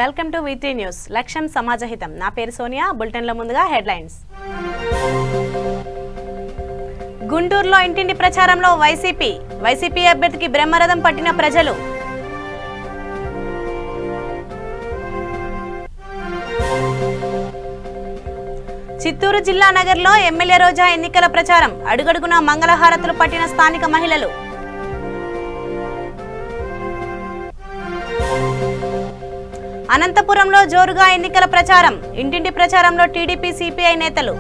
Welcome to వీటీ news. లక్ష్యం సమాజహితం. నా పేరు సోనియా. బులెటిన్లో ముందుగా హెడ్లైన్స్. గుంటూరులో ఇంటింటి ప్రచారంలో వైసీపీ అభ్యర్థికి బ్రహ్మరథం పట్టిన ప్రజలు. చిత్తూరు జిల్లా నగర్లో ఎమ్మెల్యే రోజా ఎన్నికల ప్రచారం. అడుగడుగునా మంగళహారతులు పట్టిన స్థానిక మహిళలు. అనంతపురంలో జోరుగా ఎన్నికల ప్రచారం. ఇంటింటి ప్రచారంలో టీడీపీ సిపిఐ నేతలు.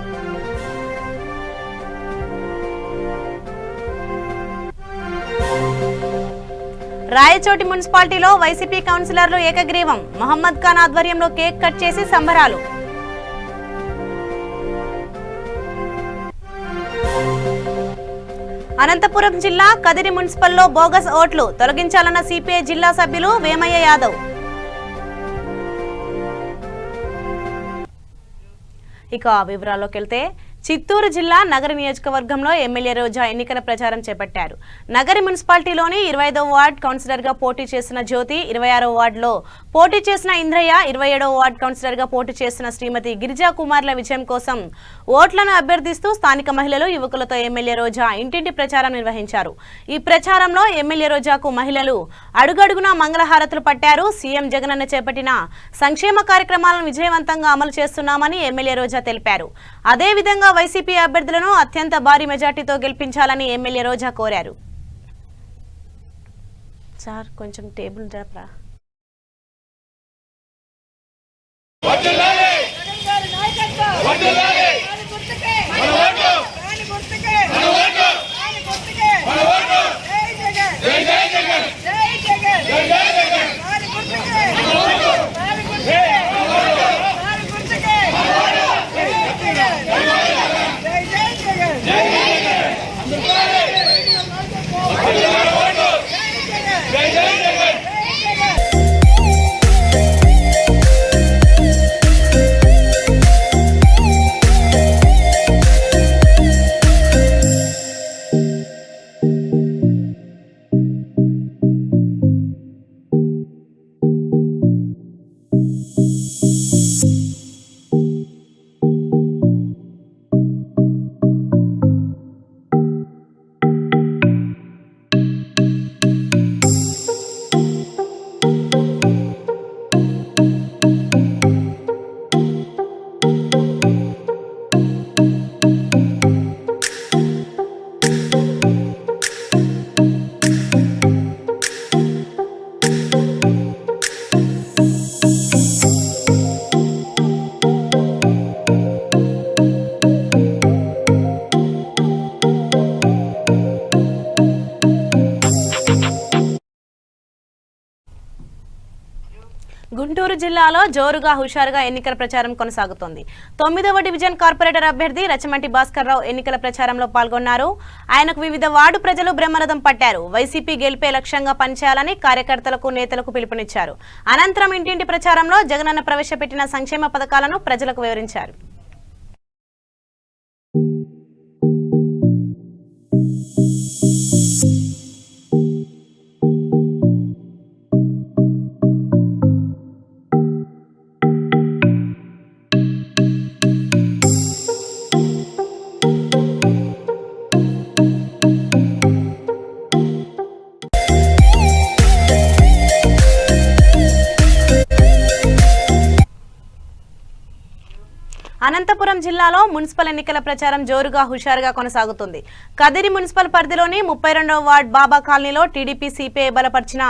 రాయచోటి మున్సిపాలిటీలో వైసీపీ కౌన్సిలర్లు ఏకగ్రీవం. మహమ్మద్ ఖాన్ ఆధ్వర్యంలో కేక్ కట్ చేసి సంబరాలు. అనంతపురం జిల్లా కదిరి మున్సిపల్లో బోగస్ ఓట్లు తొలగించాలన్న సిపిఐ జిల్లా సభ్యులు వేమయ్య యాదవ్. ఇక వివరాల్లోకి వెళ్తే, చిత్తూరు జిల్లా నగరి నియోజకవర్గంలో ఎమ్మెల్యే రోజా ఎన్నికల ప్రచారం చేపట్టారు. నగరి మున్సిపాలిటీలోని 25వ వార్డు కౌన్సిలర్గా పోటీ చేసిన జ్యోతి, 26వ వార్డులో పోటీ చేసిన ఇంద్రయ్య, 27వ వార్డు కౌన్సిలర్గా పోటీ చేసిన శ్రీమతి గిరిజా కుమార్ల విజయం కోసం ఓట్లను అభ్యర్థిస్తూ స్థానిక మహిళలు, యువకులతో ఎమ్మెల్యే రోజా ఇంటింటి ప్రచారం నిర్వహించారు. ఈ ప్రచారంలో ఎమ్మెల్యే రోజాకు మహిళలు అడుగడుగునా మంగళహారతులు పట్టారు. సీఎం జగనన్న చేపట్టిన సంక్షేమ కార్యక్రమాలను విజయవంతంగా అమలు చేస్తున్నామని ఎమ్మెల్యే రోజా తెలిపారు. అదేవిధంగా వైసీపీ అభ్యర్థులను అత్యంత భారీ మెజార్టీతో గెలిపించాలని ఎమ్మెల్యే రోజా కోరారు. సార్ కొంచెం టేబుల్ జరపరా. గుంటూరు జిల్లాలో జోరుగా హుషారుగా ఎన్నికల ప్రచారం కొనసాగుతోంది. 9వ డివిజన్ కార్పొరేటర్ అభ్యర్థి రచమంటి భాస్కర్ రావు ఎన్నికల ప్రచారంలో పాల్గొన్నారు. ఆయనకు వివిధ వార్డు ప్రజలు బ్రహ్మరథం పట్టారు. వైసీపీ గెలిపే లక్ష్యంగా పనిచేయాలని కార్యకర్తలకు, నేతలకు పిలుపునిచ్చారు. అనంతరం ఇంటింటి ప్రచారంలో జగనన్న ప్రవేశపెట్టిన సంక్షేమ పథకాలను ప్రజలకు వివరించారు. అనంతపురం జిల్లాలో మున్సిపల్ ఎన్నికల ప్రచారం జోరుగా హుషారుగా కొనసాగుతుంది. కదిరి మున్సిపల్ పరిధిలోని 32వ వార్డు బాబా కాలనీలో టీడీపీ సిపిఐ బలపరిచిన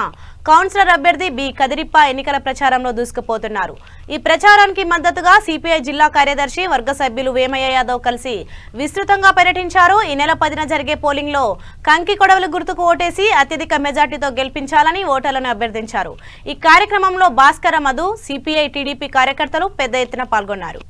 కౌన్సిలర్ అభ్యర్థి బి కదిరిప్ప ఎన్నికల ప్రచారంలో దూసుకుపోతున్నారు. ఈ ప్రచారానికి మద్దతుగా సిపిఐ జిల్లా కార్యదర్శి, వర్గ సభ్యులు వేమయ్య యాదవ్ కలిసి విస్తృతంగా పర్యటించారు. ఈ నెల 10న జరిగే పోలింగ్ లో కంకి కొడవలు గుర్తుకు ఓటేసి అత్యధిక మెజార్టీతో గెలిపించాలని ఓటర్లను అభ్యర్థించారు. ఈ కార్యక్రమంలో భాస్కర, మధు, సిపిఐ, టీడీపీ కార్యకర్తలు పెద్ద ఎత్తున పాల్గొన్నారు.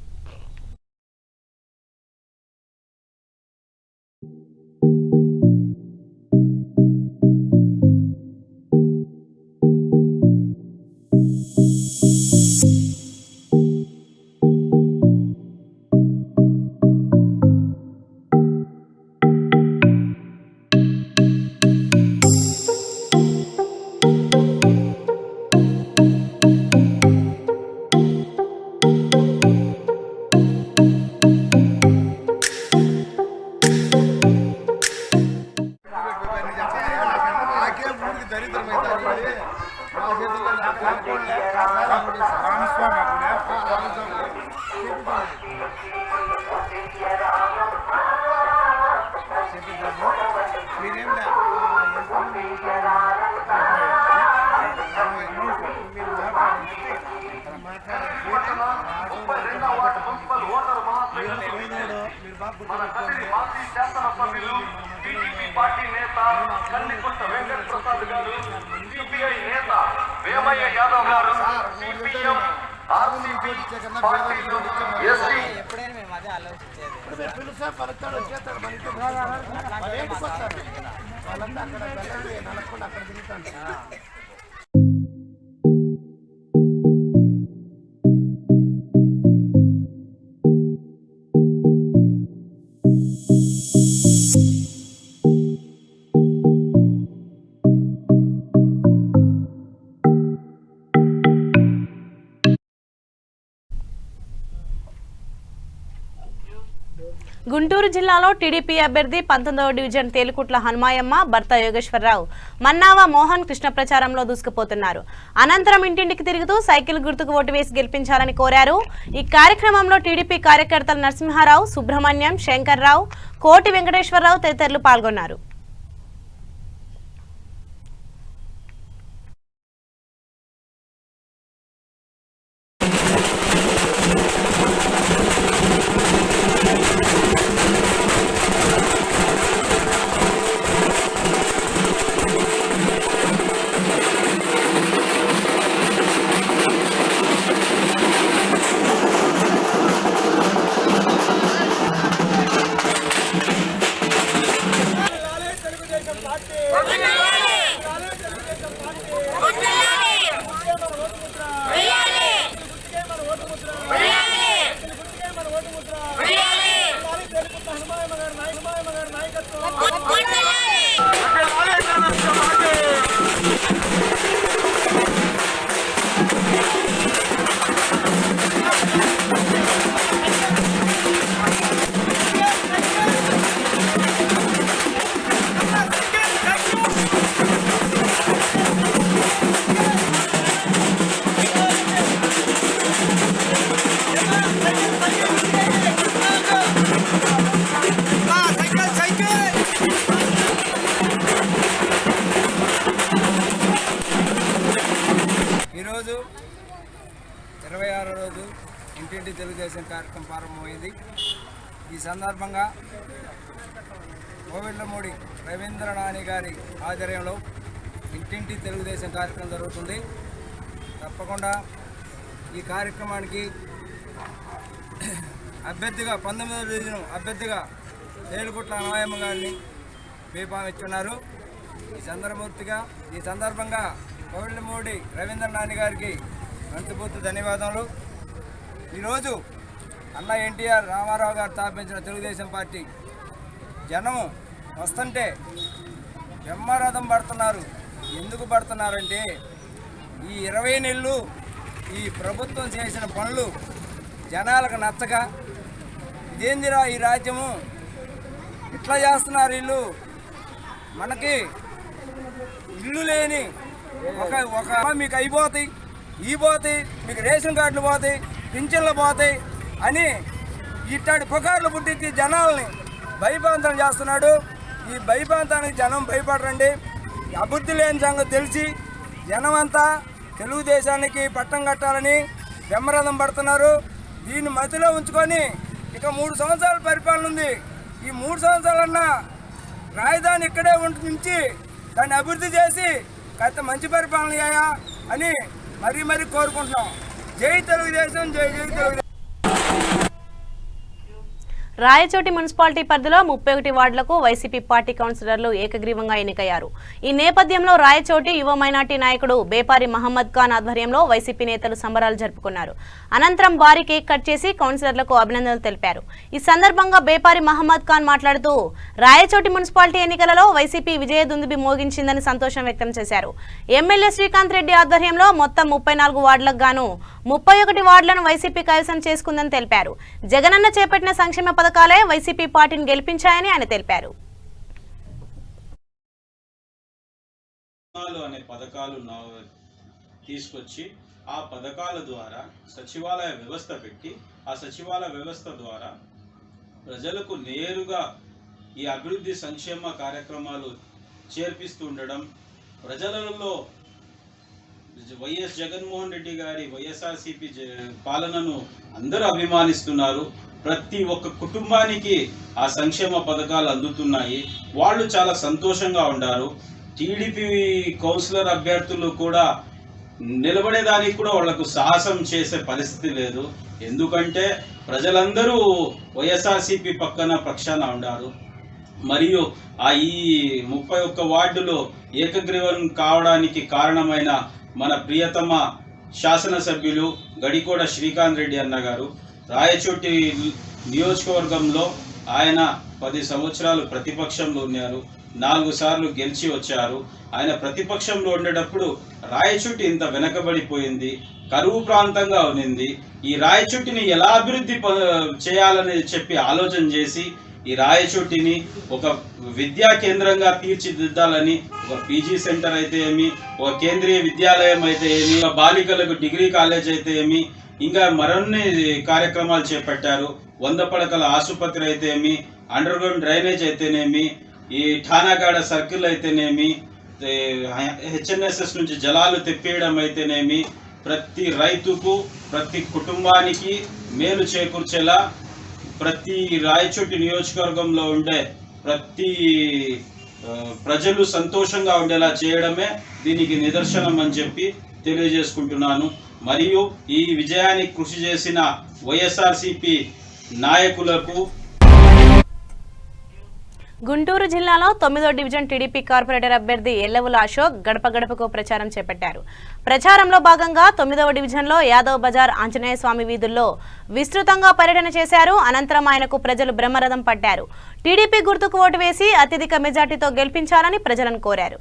మన కదిరి మాజీ శాసనసభ్యులు టీడీపీ పార్టీ నేత కల్లికుంట వెంకట ప్రసాద్ గారు, సిపిఐ నేత వేమయ్య యాదవ్ గారు, సిపిఎం ఆర్సీపీ పార్టీలు ఎస్టీ ఎప్పుడైనా మేము అదే ఆలోచించేది. పిలుసా పలుకుతాడు వచ్చేస్తాడు మనకి వాళ్ళంతా అక్కడ నడకుండా అక్కడ తిరుగుతాడు. గుంటూరు జిల్లాలో టీడీపీ అభ్యర్థి 19వ డివిజన్ తేలుకుట్ల హనుమాయమ్మ భర్త యోగేశ్వరరావు మన్నావా మోహన్ కృష్ణ ప్రచారంలో దూసుకుపోతున్నారు. అనంతరం ఇంటింటికి తిరుగుతూ సైకిల్ గుర్తుకు ఓటు వేసి గెలిపించాలని కోరారు. ఈ కార్యక్రమంలో టీడీపీ కార్యకర్తలు నరసింహారావు, సుబ్రహ్మణ్యం, శంకర్రావు, కోటి వెంకటేశ్వరరావు తదితరులు పాల్గొన్నారు. ఈరోజు 26వ రోజు ఇంటింటి తెలుగుదేశం కార్యక్రమం ప్రారంభమైంది. ఈ సందర్భంగా కోవిళ్ళమూడి రవీంద్ర నాని గారి ఆధ్వర్యంలో ఇంటింటి తెలుగుదేశం కార్యక్రమం జరుగుతుంది. తప్పకుండా ఈ కార్యక్రమానికి అభ్యర్థిగా 19వ డివిజన్ అభ్యర్థిగా తేలుకుట్ల హనుమాయమ్మ గారిని బీఫామ్ ఇచ్చున్నారు. ఈ సందర్భంగా కోవిళ్ళమూడి రవీంద్ర నాని గారికి మనస్ఫూర్తి ధన్యవాదాలు. ఈరోజు అన్న ఎన్టీఆర్ రామారావు గారు స్థాపించిన తెలుగుదేశం పార్టీ జనం వస్తుంటే బ్రహ్మరథం పడుతున్నారు. ఎందుకు పడుతున్నారంటే ఈ 20 నెలలు ఈ ప్రభుత్వం చేసిన పనులు జనాలకు నచ్చక, ఇదేందిరా ఈ రాజ్యము ఇట్లా చేస్తున్నారు, వీళ్ళు మనకి ఇల్లు లేని ఒక మీకు అయిపోతాయి, పోతాయి, మీకు రేషన్ కార్డులు పోతాయి, పింఛన్లు పోతాయి అని ఇట్లాంటి పుకార్లు పుట్టించి జనాల్ని భయభ్రాంతం చేస్తున్నాడు. ఈ భయభ్రాంతానికి జనం భయపడరండి. అభివృద్ధి లేని సంగతి తెలిసి జనం అంతా తెలుగుదేశానికి పట్టం కట్టాలని బ్రహ్మరథం పడుతున్నారు. దీన్ని మధ్యలో ఉంచుకొని ఇక 3 సంవత్సరాల పరిపాలన ఉంది. ఈ 3 సంవత్సరాలన్నా రాజధాని ఇక్కడే ఉంచి దాన్ని అభివృద్ధి చేసి కాస్త మంచి పరిపాలన చేయ అని మరీ కోరుకుంటున్నాం. జై తెలుగుదేశం, జై జై తెలుగుదేశం. రాయచోటి మున్సిపాలిటీ పరిధిలో 31 వార్డులకు వైసీపీ పార్టీ కౌన్సిలర్లు ఏకగ్రీవంగా ఎన్నికయ్యారు. ఈ నేపథ్యంలో రాయచోటి యువ మైనార్టీ నాయకుడు బేపారి మహమ్మద్ ఖాన్ ఆధ్వర్యంలో వైసీపీ నేతలు సంబరాలు జరుపుకున్నారు. అనంతరం భారీ కేక్ కట్ చేసి కౌన్సిలర్లకు అభినందనలు తెలిపారు. ఈ సందర్భంగా బేపారి మహమ్మద్ ఖాన్ మాట్లాడుతూ రాయచోటి మున్సిపాలిటీ ఎన్నికలలో వైసీపీ విజయదుందుబి మోగించిందని సంతోషం వ్యక్తం చేశారు. ఎమ్మెల్యే శ్రీకాంత్ రెడ్డి ఆధ్వర్యంలో మొత్తం 34 వార్డులకు గాను 31 వార్డులను వైసీపీ కైవసం చేసుకుందని తెలిపారు. జగనన్న చేపట్టిన సంక్షేమ పథకాలే వైసీపీ పార్టీని గెలిపించాయని ఆయన తెలిపారు. అనే పథకాలు తీసుకొచ్చి ఆ పథకాల ద్వారా సచివాలయ వ్యవస్థ పెట్టి ఆ సచివాలయ వ్యవస్థ ద్వారా ప్రజలకు నేరుగా ఈ అభివృద్ధి సంక్షేమ కార్యక్రమాలు చేర్పిస్తూ ఉండడం, ప్రజలలో వైఎస్ జగన్మోహన్ రెడ్డి గారి వైఎస్ఆర్సీపీ పాలనను అందరూ అభిమానిస్తున్నారు. ప్రతి ఒక్క కుటుంబానికి ఆ సంక్షేమ పథకాలు అందుతున్నాయి. వాళ్ళు చాలా సంతోషంగా ఉన్నారు. టీడీపీ కౌన్సిలర్ అభ్యర్థులు కూడా నిలబడేదానికి కూడా వాళ్లకు సాహసం చేసే పరిస్థితి లేదు. ఎందుకంటే ప్రజలందరూ వైఎస్ఆర్సీపీ పక్షాన ఉన్నారు. మరియు ఈ 31 వార్డులో ఏకగ్రీవం కావడానికి కారణమైన మన ప్రియతమ శాసనసభ్యులు గడికోట శ్రీకాంత్ రెడ్డి అన్న గారు రాయచోటి నియోజకవర్గంలో ఆయన 10 సంవత్సరాలు ప్రతిపక్షంలో ఉన్నారు. 4 సార్లు గెలిచి వచ్చారు. ఆయన ప్రతిపక్షంలో ఉండేటప్పుడు రాయచోటి ఇంత వెనకబడిపోయింది, కరువు ప్రాంతంగా ఉన్నింది. ఈ రాయచోటిని ఎలా అభివృద్ధి చేయాలని చెప్పి ఆలోచన చేసి ఈ రాయచోటిని ఒక విద్యా కేంద్రంగా తీర్చిదిద్దాలని ఒక పీజీ సెంటర్ అయితే ఏమి, ఒక కేంద్రీయ విద్యాలయం అయితే ఏమి, ఒక బాలికలకు డిగ్రీ కాలేజ్ అయితే ఏమి, ఇంకా మరిన్ని కార్యక్రమాలు చేపట్టారు. 100 పడకల ఆసుపత్రి అయితే ఏమి, అండర్ గ్రౌండ్ డ్రైనేజ్ అయితేనేమి, ఈ ఠానాగాడ సర్కిల్ అయితేనేమి, హెచ్ఎన్ఎస్ఎస్ నుంచి జలాలు తెప్పియడం అయితేనేమి, ప్రతి రైతుకు ప్రతి కుటుంబానికి మేలు చేకూర్చేలా ప్రతి రాయచోటి నియోజకవర్గంలో ఉండే ప్రతి ప్రజలు సంతోషంగా ఉండేలా చేయడమే దీనికి నిదర్శనం అని చెప్పి తెలియజేసుకుంటున్నాను. మరియు ఈ విజయానికి కృషి చేసిన వైఎస్ఆర్సీపీ నాయకులకు. గుంటూరు జిల్లాలో 9వ డివిజన్ టీడీపీ కార్పొరేటర్ అభ్యర్థి ఎల్లవుల అశోక్ గడప గడపకు ప్రచారం చేపట్టారు. ప్రచారంలో భాగంగా 9వ డివిజన్లో యాదవ్ బజార్ ఆంజనేయ స్వామి వీధుల్లో విస్తృతంగా పర్యటన చేశారు. అనంతరం ఆయనకు ప్రజలు బ్రహ్మరథం పట్టారు. టీడీపీ గుర్తుకు ఓటు వేసి అత్యధిక మెజార్టీతో గెలిపించాలని ప్రజలను కోరారు.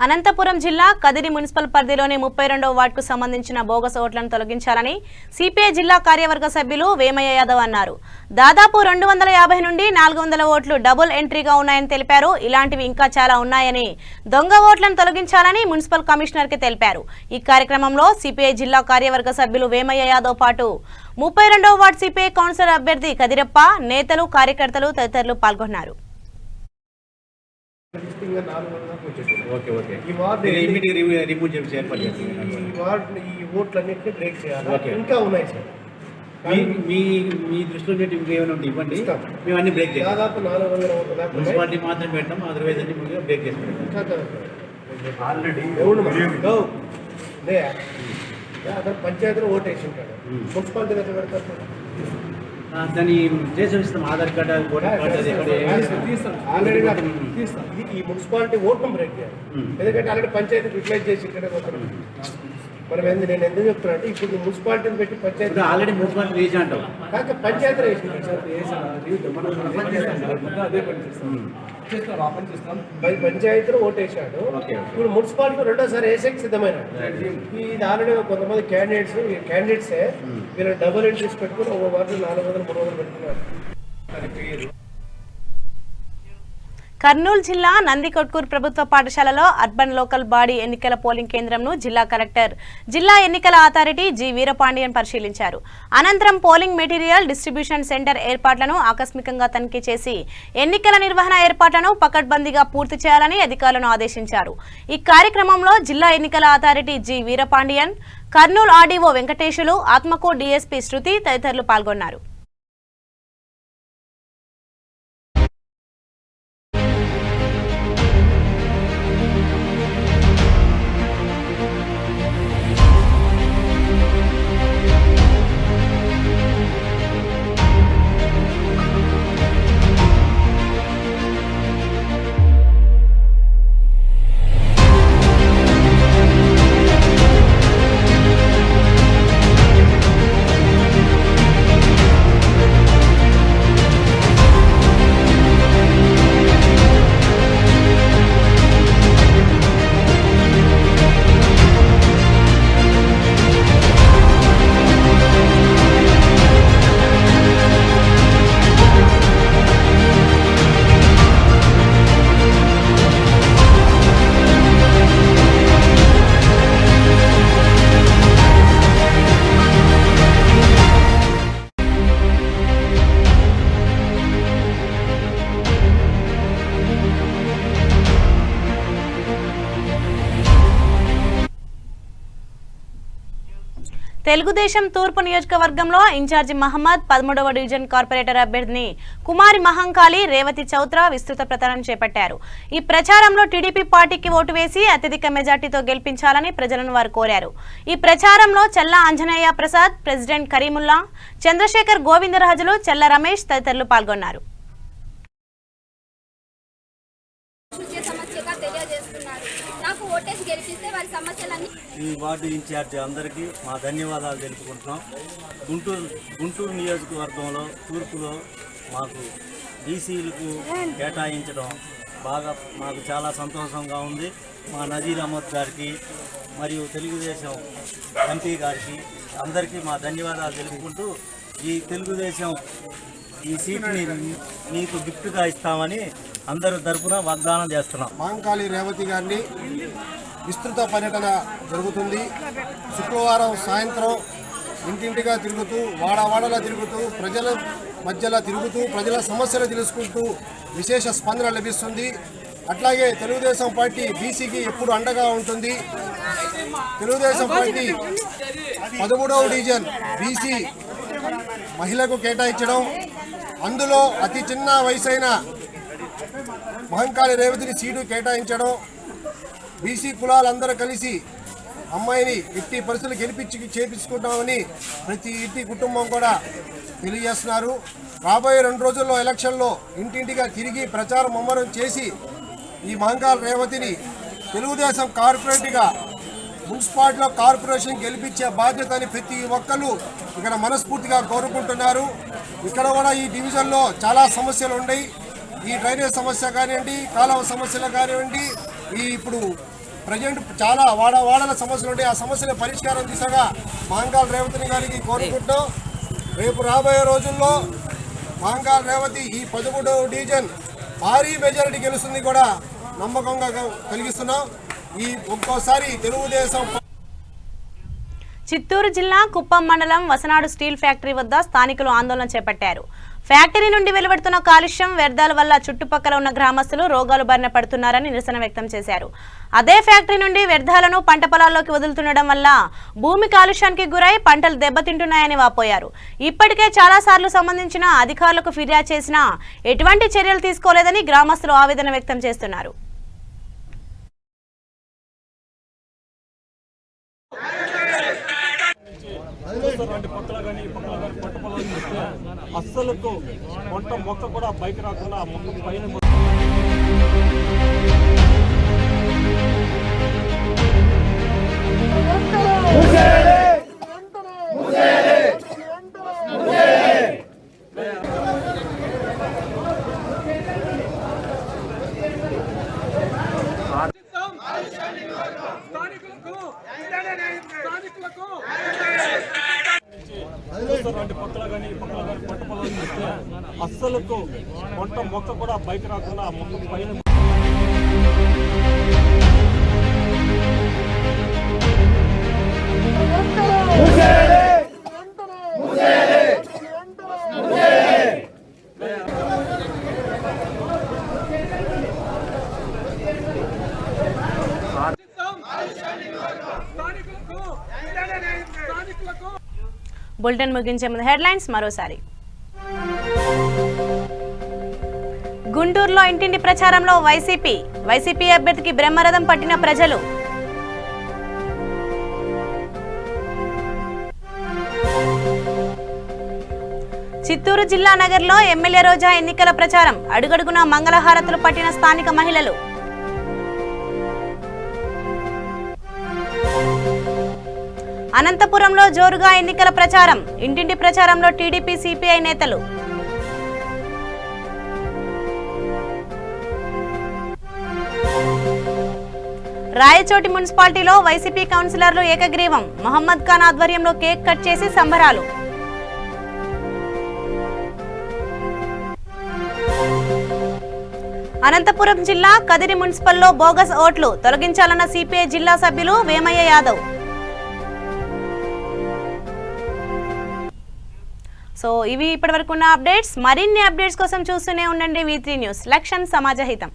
అనంతపురం జిల్లా కదిరి మున్సిపల్ పరిధిలోని 32వ వార్డుకు సంబంధించిన బోగస్ ఓట్లను తొలగించాలని సిపిఐ జిల్లా కార్యవర్గ సభ్యులు వేమయ్య యాదవ్ అన్నారు. దాదాపు 250 నుండి 400 ఓట్లు డబుల్ ఎంట్రీగా ఉన్నాయని తెలిపారు. ఇలాంటివి ఇంకా చాలా ఉన్నాయని, దొంగ ఓట్లను తొలగించాలని మున్సిపల్ కమిషనర్కి తెలిపారు. ఈ కార్యక్రమంలో సిపిఐ జిల్లా కార్యవర్గ సభ్యులు వేమయ్య యాదవ్ పాటు 32వ వార్డు సిపిఐ కౌన్సిలర్ అభ్యర్థి కదిరప్ప, నేతలు, కార్యకర్తలు తదితరులు పాల్గొన్నారు. ఈ ఓట్లన్నింటినీ బ్రేక్ చేయాలి. ఇంకా ఉన్నాయి సార్, మీ దృష్టిలో ఏమైనా ఉంటే ఇవ్వండి, మేము అన్ని బ్రేక్ చేయాలి. దాదాపు 400 ఓట్లు దాకా మున్సిపాలిటీ మాత్రం పెట్టాం, అదర్వైజ్ అన్ని బ్రేక్ చేసి పంచాయతీలో ఓటు వేసి ఉంటాడు, మున్సిపాలిటీ దగ్గర పెడతారు. దాన్ని చేసి ఇస్తాం, ఆధార్ కార్డు అది కూడా తీస్తాం. ఆల్రెడీ తీస్తాం. ఈ మున్సిపాలిటీ ఓట్ను బ్రేక్ చేయాలి. ఎందుకంటే ఆల్రెడీ పంచాయతీ రిప్లేస్ చేసి ఇక్కడ మనం నేను ఎందుకు చెప్తున్నా అంటే ఇప్పుడు మున్సిపాలిటీని పెట్టి పంచాయతీ ఆల్రెడీ మున్సిపాలిటీ వేసి అంటాం కాక పంచాయతీ పంచాయతీలో ఓటేసాడు. ఇప్పుడు మున్సిపాలిటీ రెండోసారి వేసేకి సిద్ధమైన ఇది ఆల్రెడీ కొంతమంది క్యాండిడేట్సే వీళ్ళు డబుల్ ఎంట్రీస్ పెట్టుకుని ఒక వార్డు 400, 300 పెట్టుకున్నారు. కర్నూలు జిల్లా నందికొట్కూరు ప్రభుత్వ పాఠశాలలో అర్బన్ లోకల్ బాడీ ఎన్నికల పోలింగ్ కేంద్రంను జిల్లా కలెక్టర్, జిల్లా ఎన్నికల అథారిటీ జి వీరపాండియన్ పరిశీలించారు. అనంతరం పోలింగ్ మెటీరియల్ డిస్ట్రిబ్యూషన్ సెంటర్ ఏర్పాట్లను ఆకస్మికంగా తనిఖీ చేసి ఎన్నికల నిర్వహణ ఏర్పాట్లను పకడ్బందీగా పూర్తి చేయాలని అధికారులను ఆదేశించారు. ఈ కార్యక్రమంలో జిల్లా ఎన్నికల authority G Veerapandian, Kurnool RDO Venkatesulu, Atmakur DSP Sruthi తదితరులు పాల్గొన్నారు. తెలుగుదేశం తూర్పు నియోజకవర్గంలో ఇన్ఛార్జి మహమ్మద్, 13వ డివిజన్ కార్పొరేటర్ అభ్యర్థిని కుమారి మహంకాళి, రేవతి చౌత్ర విస్తృత ప్రచారం చేపట్టారు. ఈ ప్రచారంలో టీడీపీ పార్టీకి ఓటు వేసి అత్యధిక మెజార్టీతో గెలిపించాలని ప్రజలను వారు కోరారు. ఈ ప్రచారంలో చెల్ల అంజనేయ ప్రసాద్, ప్రెసిడెంట్ కరీముల్లా, చంద్రశేఖర్, గోవిందరాజులు, చెల్ల రమేష్ తదితరులు పాల్గొన్నారు. ఈ వార్డు ఇన్ఛార్జి అందరికీ మా ధన్యవాదాలు తెలుపుకుంటున్నాం. గుంటూరు నియోజకవర్గంలో తూర్పులో మాకు బీసీలకు కేటాయించడం మాకు చాలా సంతోషంగా ఉంది. మా నజీర్ అహ్మద్ గారికి మరియు తెలుగుదేశం ఎంపీ గారికి అందరికీ మా ధన్యవాదాలు తెలుపుకుంటూ ఈ తెలుగుదేశం ఈ సీట్ని మీకు గిఫ్ట్గా ఇస్తామని అందరి తరఫున వాగ్దానం చేస్తున్నాం. మహంకాళి రేవతి గారిని విస్తృత పర్యటన జరుగుతుంది. శుక్రవారం సాయంత్రం ఇంటింటిగా తిరుగుతూ, వాడవాడలా తిరుగుతూ, ప్రజల మధ్యలో తిరుగుతూ, ప్రజల సమస్యలు తెలుసుకుంటూ విశేష స్పందన లభిస్తుంది. అట్లాగే తెలుగుదేశం పార్టీ బీసీకి ఎప్పుడు అండగా ఉంటుంది. తెలుగుదేశం పార్టీ 13వ డివిజన్ బీసీ మహిళకు కేటాయించడం, అందులో అతి చిన్న వయసైన మహంకాళి రేవతిని సీటు కేటాయించడం, బీసీ కులాలందరూ కలిసి అమ్మాయిని ఎట్టి పరిస్థితులు చేపించుకుంటామని ప్రతి ఇంటి కుటుంబం కూడా తెలియజేస్తున్నారు. రాబోయే 2 రోజుల్లో ఎలక్షన్లో ఇంటింటిగా తిరిగి ప్రచారం ముమ్మరం చేసి ఈ మహంకాళి రేవతిని తెలుగుదేశం కార్పొరేట్గా మున్సిపాలిటీలో కార్పొరేషన్ గెలిపించే బాధ్యతని ప్రతి ఒక్కరు ఇక్కడ మనస్ఫూర్తిగా కోరుకుంటున్నారు. ఇక్కడ కూడా ఈ డివిజన్లో చాలా సమస్యలు ఉన్నాయి. ఈ డ్రైనేజ్ సమస్య కానివ్వండి, కాలువ సమస్యలు కానివ్వండి, ఇప్పుడు ప్రజెంట్ చాలా వాడల సమస్యలు ఉంటాయి. ఆ సమస్యల పరిష్కారం దిశగా మహంకాళి రేవతి గారికి కోరుకుంటూ రేపు రాబోయే రోజుల్లో మహంకాళి రేవతి ఈ 13వ డివిజన్ భారీ మెజారిటీ గెలుస్తుంది కూడా నమ్మకంగా కలిగిస్తున్నాం. ఈ ఒక్కోసారి తెలుగుదేశం. చిత్తూరు జిల్లా కుప్పం మండలం వసనాడు స్టీల్ ఫ్యాక్టరీ వద్ద స్థానికులు ఆందోళన చేపట్టారు. ఫ్యాక్టరీ నుండి వెలువడుతున్న కాలుష్యం, వ్యర్థాల వల్ల చుట్టుపక్కల ఉన్న గ్రామస్తులు రోగాలు బారిన పడుతున్నారని నిరసన వ్యక్తం చేశారు. అదే ఫ్యాక్టరీ నుండి వ్యర్థాలను పంట పొలాల్లోకి వదులుతుండడం వల్ల భూమి కాలుష్యానికి గురై పంటలు దెబ్బతింటున్నాయని వాపోయారు. ఇప్పటికే చాలాసార్లు సంబంధించిన అధికారులకు ఫిర్యాదు చేసినా ఎటువంటి చర్యలు తీసుకోలేదని గ్రామస్తులు ఆవేదన వ్యక్తం చేస్తున్నారు. అస్సలకు వంట మొక్క కూడా బయట రాకుండా ఆ మొక్క పైన పక్కల కానీ పంట పొలాలు ఇస్తే అస్సలకు వంట మొక్క కూడా బయట రాకుండా ఆ మొక్క పైన బులెటిన్ ముగించే ముందు హెడ్లైన్స్ మరోసారి. గుంటూరులో ఇంటింటి ప్రచారంలో వైసీపీ అభ్యర్థికి బ్రహ్మరథం పట్టిన ప్రజలు. చిత్తూరు జిల్లా నగర్లో ఎమ్మెల్యే రోజా ఎన్నికల ప్రచారం, అడుగడుగునా మంగళహారతులు పట్టిన స్థానిక మహిళలు. అనంతపురంలో జోరుగా ఎన్నికల ప్రచారం, ఇంటింటి ప్రచారంలో టీడీపీ సిపిఐ నేతలు. రాయచోటి మున్సిపాలిటీలో వైసీపీ కౌన్సిలర్లు ఏకగ్రీవం, మహమ్మద్ ఖాన్ ఆధ్వర్యంలో కేక్ కట్ చేసి సంబరాలు. అనంతపురం జిల్లా కదిరి మున్సిపల్లో బోగస్ ఓట్లు తొలగించాలన్న సిపిఐ జిల్లా సభ్యులు వేమయ్య యాదవ్. సో ఇవి ఇప్పటివరకు ఉన్న అప్డేట్స్. మరిన్ని అప్డేట్స్ కోసం చూస్తూనే ఉండండి V3 న్యూస్. లక్ష్యం సమాజ హితం.